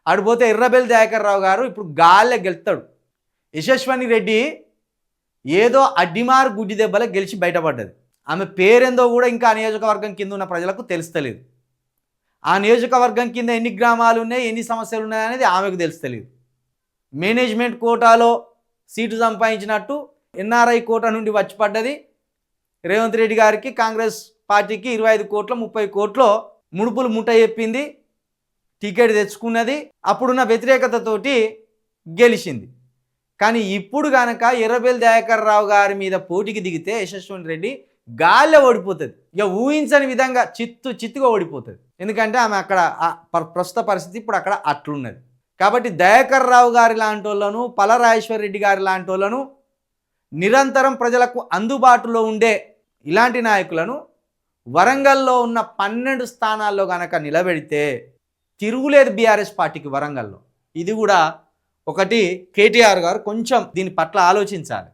ఆడిపోతే ఎర్రబెల్లి దయాకర్ రావు గారు ఇప్పుడు గాల్లే గెలుస్తాడు. యశస్విని రెడ్డి ఏదో అడ్డిమారు గుడ్డి దెబ్బల గెలిచి బయటపడ్డది. ఆమె పేరేందో కూడా ఇంకా ఆ నియోజకవర్గం కింద ఉన్న ప్రజలకు తెలుస్తలేదు. ఆ నియోజకవర్గం కింద ఎన్ని గ్రామాలు ఉన్నాయి, ఎన్ని సమస్యలు ఉన్నాయి అనేది ఆమెకు తెలుస్తలేదు. మేనేజ్మెంట్ కోటాలో సీటు సంపాదించినట్టు ఎన్ఆర్ఐ కోటా నుండి వచ్చి పడ్డది. రేవంత్ రెడ్డి గారికి కాంగ్రెస్ పార్టీకి 25 కోట్ల 30 కోట్లో ముడుపులు ముట్ట చెప్పింది, టికెట్ తెచ్చుకున్నది, అప్పుడున్న వ్యతిరేకతతోటి గెలిచింది. కానీ ఇప్పుడు కనుక ఎర్రబెల్లి దయాకర్ రావు గారి మీద పోటీకి దిగితే యశస్విని రెడ్డి గాల్లో ఓడిపోతుంది. ఇక ఊహించని విధంగా చిత్తుగా ఓడిపోతుంది. ఎందుకంటే ఆమె అక్కడ ప్రస్తుత పరిస్థితి ఇప్పుడు అక్కడ అట్లున్నది. కాబట్టి దయాకర్ రావు గారి లాంటి వాళ్ళను, పలరాజేశ్వర్ రెడ్డి గారి లాంటి వాళ్ళను, నిరంతరం ప్రజలకు అందుబాటులో ఉండే ఇలాంటి నాయకులను వరంగల్లో ఉన్న 12 స్థానాల్లో కనుక నిలబెడితే తిరుగులేదు బీఆర్ఎస్ పార్టీకి వరంగల్లో. ఇది కూడా ఒకటి కేటీఆర్ గారు కొంచెం దీని పట్ల ఆలోచించాలి.